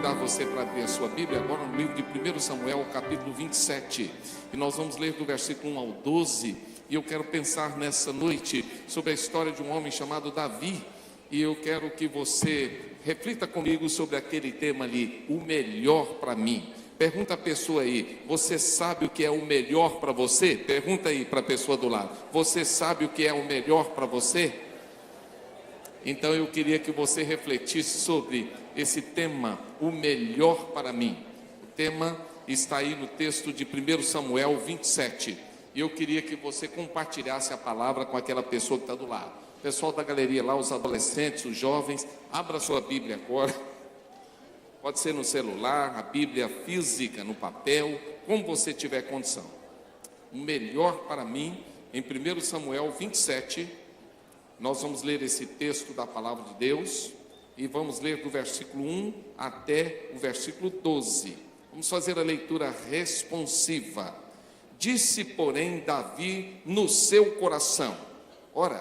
convidar você para abrir a sua Bíblia agora no livro de 1 Samuel, capítulo 27. E nós vamos ler do versículo 1 ao 12. E eu quero pensar nessa noite sobre a história de um homem chamado Davi. E eu quero que você reflita comigo sobre aquele tema ali, o melhor para mim. Pergunta a pessoa aí, você sabe o que é o melhor para você? Pergunta aí para a pessoa do lado, você sabe o que é o melhor para você? Então eu queria que você refletisse sobre esse tema, o melhor para mim. O tema está aí no texto de 1 Samuel 27. E eu queria que você compartilhasse a palavra com aquela pessoa que está do lado. O pessoal da galeria lá, os adolescentes, os jovens, abra sua Bíblia agora. Pode ser no celular, a Bíblia física, no papel, como você tiver condição. O melhor para mim, em 1 Samuel 27, nós vamos ler esse texto da palavra de Deus e vamos ler do versículo 1 até o versículo 12. Vamos fazer a leitura responsiva. Disse, porém, Davi no seu coração: ora,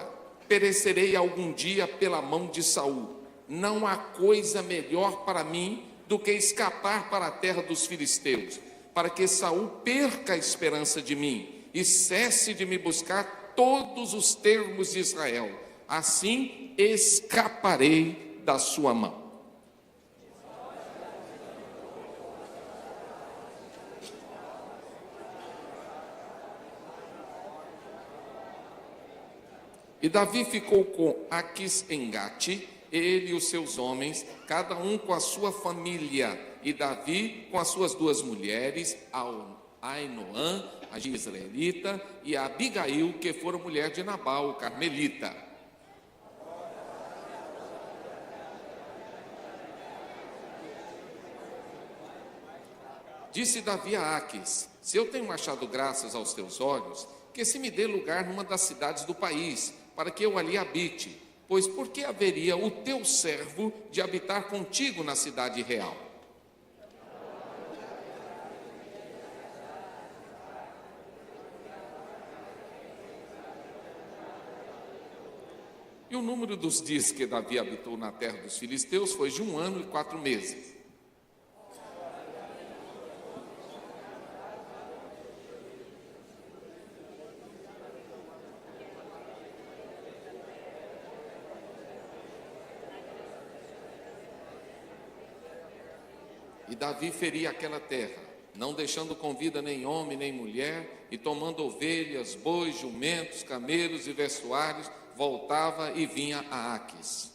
perecerei algum dia pela mão de Saul. Não há coisa melhor para mim do que escapar para a terra dos filisteus, para que Saul perca a esperança de mim e cesse de me buscar todos os termos de Israel. Assim escaparei da sua mão. E Davi ficou com Aquis em Gate, ele e os seus homens, cada um com a sua família, e Davi com as suas duas mulheres, Ainoã, a israelita, e a Abigail, que fora mulher de Nabal, o carmelita. Disse Davi a Aquis: se eu tenho achado graças aos teus olhos, que se me dê lugar numa das cidades do país, para que eu ali habite, pois por que haveria o teu servo de habitar contigo na cidade real? E o número dos dias que Davi habitou na terra dos filisteus foi de 1 ano e 4 meses. E Davi feria aquela terra, não deixando com vida nem homem nem mulher, e tomando ovelhas, bois, jumentos, camelos e vestuários, voltava e vinha a Aquis.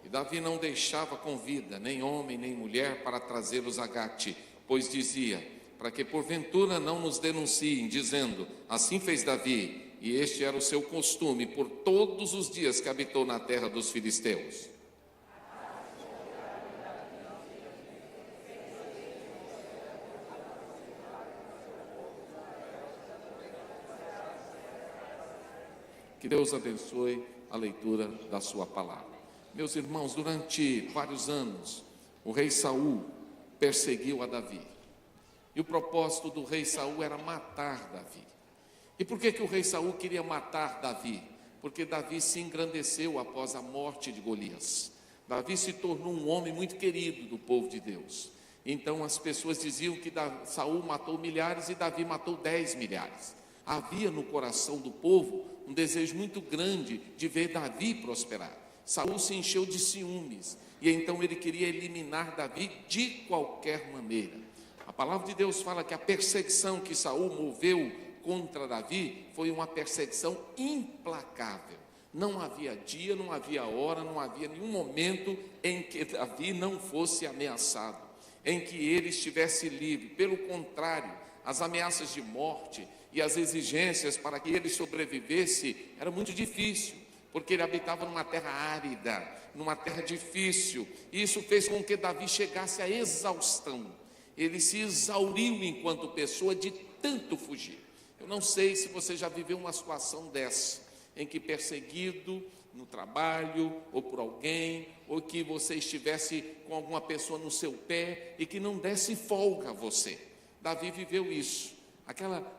E Davi não deixava com vida nem homem nem mulher para trazê-los a Gate, pois dizia: para que porventura não nos denunciem, dizendo, assim fez Davi, e este era o seu costume por todos os dias que habitou na terra dos filisteus. Que Deus abençoe a leitura da sua palavra. Meus irmãos, durante vários anos, o rei Saul perseguiu a Davi. E o propósito do rei Saul era matar Davi. E por que o rei Saul queria matar Davi? Porque Davi se engrandeceu após a morte de Golias. Davi se tornou um homem muito querido do povo de Deus. Então as pessoas diziam que Saul matou milhares e Davi matou 10 milhares. Havia no coração do povo um desejo muito grande de ver Davi prosperar. Saul se encheu de ciúmes e então ele queria eliminar Davi de qualquer maneira. A palavra de Deus fala que a perseguição que Saul moveu contra Davi foi uma perseguição implacável. Não havia dia, não havia hora, não havia nenhum momento em que Davi não fosse ameaçado, em que ele estivesse livre. Pelo contrário, as ameaças de morte e as exigências para que ele sobrevivesse era muito difícil, porque ele habitava numa terra árida, numa terra difícil. E isso fez com que Davi chegasse à exaustão. Ele se exauriu enquanto pessoa de tanto fugir. Eu não sei se você já viveu uma situação dessa, em que perseguido no trabalho, ou por alguém, ou que você estivesse com alguma pessoa no seu pé, e que não desse folga a você. Davi viveu isso.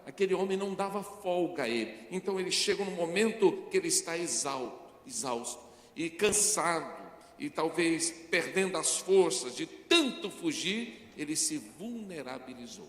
Aquele homem não dava folga a ele. Então ele chega num momento que ele está exausto e cansado, e talvez perdendo as forças de tanto fugir, ele se vulnerabilizou.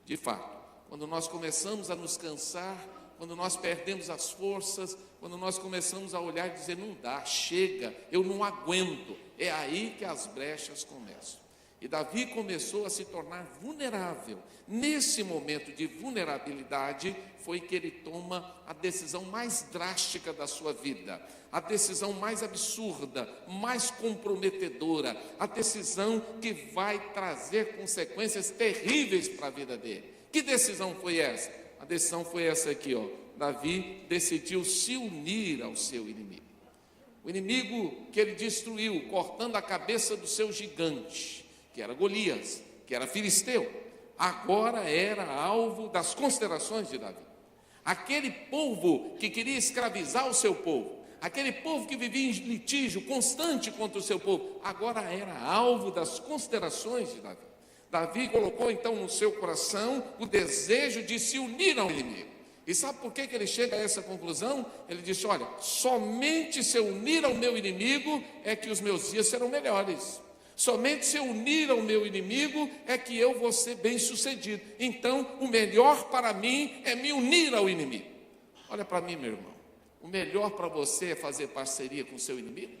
De fato, quando nós começamos a nos cansar, quando nós perdemos as forças, quando nós começamos a olhar e dizer, não dá, chega, eu não aguento, é aí que as brechas começam. E Davi começou a se tornar vulnerável. Nesse momento de vulnerabilidade, foi que ele toma a decisão mais drástica da sua vida, a decisão mais absurda, mais comprometedora, a decisão que vai trazer consequências terríveis para a vida dele. Que decisão foi essa? A decisão foi essa aqui, ó. Davi decidiu se unir ao seu inimigo. O inimigo que ele destruiu, cortando a cabeça do seu gigante, que era Golias, que era filisteu, agora era alvo das considerações de Davi. Aquele povo que queria escravizar o seu povo, aquele povo que vivia em litígio constante contra o seu povo, agora era alvo das considerações de Davi. Davi colocou então no seu coração o desejo de se unir ao inimigo. E sabe por que ele chega a essa conclusão? Ele disse, olha, somente se eu unir ao meu inimigo é que os meus dias serão melhores. Somente se eu unir ao meu inimigo é que eu vou ser bem sucedido. Então, o melhor para mim é me unir ao inimigo. Olha para mim, meu irmão. O melhor para você é fazer parceria com o seu inimigo?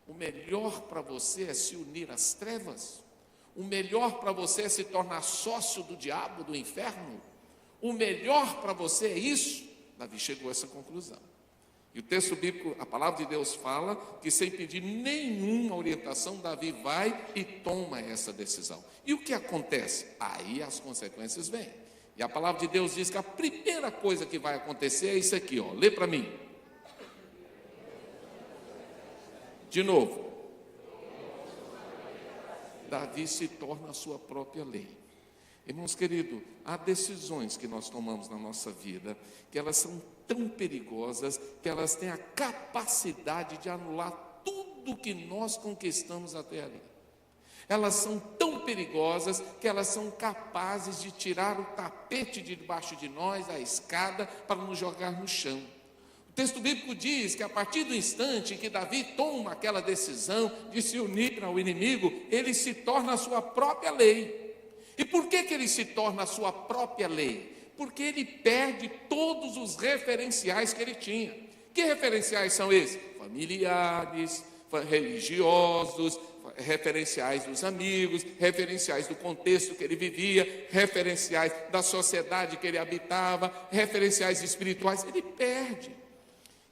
O melhor para você é se unir às trevas? O melhor para você é se tornar sócio do diabo, do inferno? O melhor para você é isso? Davi chegou a essa conclusão. E o texto bíblico, a palavra de Deus fala que sem pedir nenhuma orientação, Davi vai e toma essa decisão. E o que acontece? Aí as consequências vêm. E a palavra de Deus diz que a primeira coisa que vai acontecer é isso aqui, ó. Lê para mim. De novo. Davi se torna a sua própria lei. Irmãos queridos, há decisões que nós tomamos na nossa vida, que elas são tão perigosas, que elas têm a capacidade de anular tudo que nós conquistamos até ali. Elas são tão perigosas, que elas são capazes de tirar o tapete de debaixo de nós, a escada, para nos jogar no chão. O texto bíblico diz que a partir do instante em que Davi toma aquela decisão de se unir ao inimigo, ele se torna a sua própria lei. E por que ele se torna a sua própria lei? Porque ele perde todos os referenciais que ele tinha. Que referenciais são esses? Familiares, religiosos, referenciais dos amigos, referenciais do contexto que ele vivia, referenciais da sociedade que ele habitava, referenciais espirituais. Ele perde.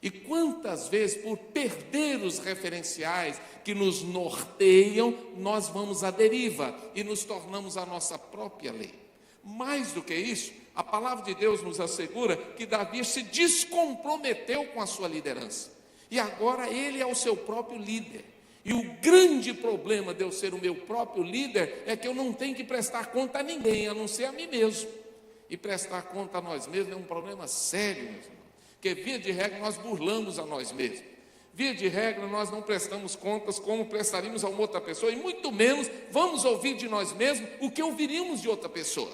E quantas vezes, por perder os referenciais que nos norteiam, nós vamos à deriva e nos tornamos a nossa própria lei. Mais do que isso, a palavra de Deus nos assegura que Davi se descomprometeu com a sua liderança. E agora ele é o seu próprio líder. E o grande problema de eu ser o meu próprio líder é que eu não tenho que prestar conta a ninguém, a não ser a mim mesmo. E prestar conta a nós mesmos é um problema sério, meus irmãos. Porque via de regra nós burlamos a nós mesmos. Via de regra nós não prestamos contas como prestaríamos a uma outra pessoa, e muito menos vamos ouvir de nós mesmos o que ouviríamos de outra pessoa.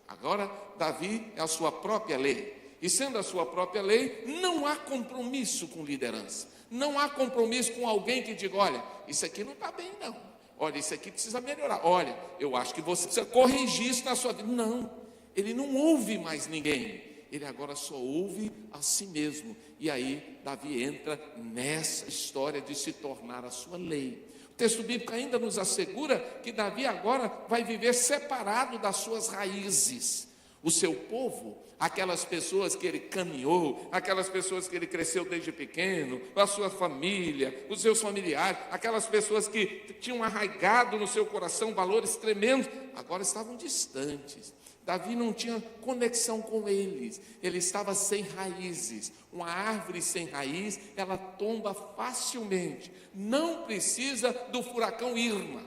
Agora, Davi é a sua própria lei. E sendo a sua própria lei, não há compromisso com liderança. Não há compromisso com alguém que diga, olha, isso aqui não está bem não. Olha, isso aqui precisa melhorar. Olha, eu acho que você precisa corrigir isso na sua vida. Não, ele não ouve mais ninguém. Ele agora só ouve a si mesmo. E aí, Davi entra nessa história de se tornar a sua lei. O texto bíblico ainda nos assegura que Davi agora vai viver separado das suas raízes. O seu povo, aquelas pessoas que ele caminhou, aquelas pessoas que ele cresceu desde pequeno, a sua família, os seus familiares, aquelas pessoas que tinham arraigado no seu coração valores tremendos, agora estavam distantes. Davi não tinha conexão com eles, ele estava sem raízes. Uma árvore sem raiz, ela tomba facilmente, não precisa do furacão Irma,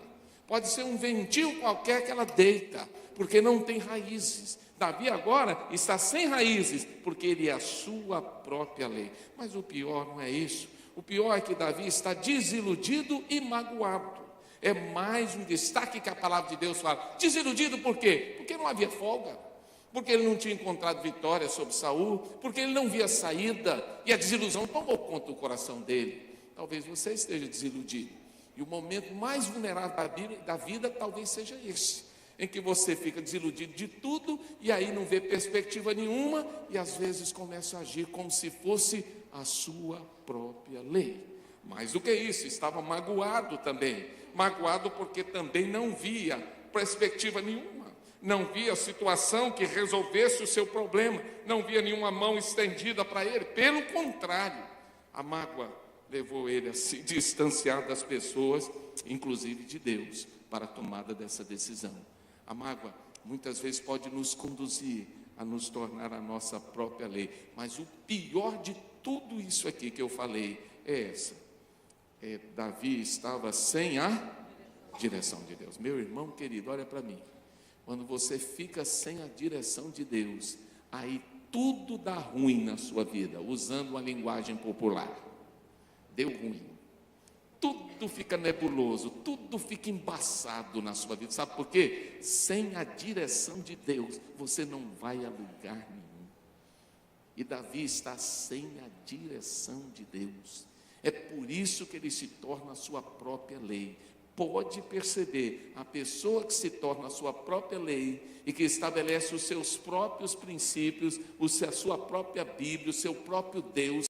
pode ser um ventil qualquer que ela deita, porque não tem raízes. Davi agora está sem raízes, porque ele é a sua própria lei. Mas o pior não é isso, o pior é que Davi está desiludido e magoado. É mais um destaque que a palavra de Deus fala. Desiludido por quê? Porque não havia folga. Porque ele não tinha encontrado vitória sobre Saul. Porque ele não via saída. E a desilusão tomou conta do coração dele. Talvez você esteja desiludido. E o momento mais vulnerável da vida talvez seja esse. Em que você fica desiludido de tudo. E aí não vê perspectiva nenhuma. E às vezes começa a agir como se fosse a sua própria lei. Mais do que isso, estava magoado também. Magoado porque também não via perspectiva nenhuma. Não via situação que resolvesse o seu problema. Não via nenhuma mão estendida para ele. Pelo contrário, a mágoa levou ele a se distanciar das pessoas, inclusive de Deus, para a tomada dessa decisão. A mágoa muitas vezes pode nos conduzir a nos tornar a nossa própria lei. Mas o pior de tudo isso aqui que eu falei é essa. Davi estava sem a direção de Deus. Meu irmão querido, olha para mim. Quando você fica sem a direção de Deus, aí tudo dá ruim na sua vida, usando uma linguagem popular. Deu ruim. Tudo fica nebuloso, tudo fica embaçado na sua vida. Sabe por quê? Sem a direção de Deus, você não vai a lugar nenhum. E Davi está sem a direção de Deus. É por isso que ele se torna a sua própria lei. Pode perceber, a pessoa que se torna a sua própria lei e que estabelece os seus próprios princípios, a sua própria Bíblia, o seu próprio Deus,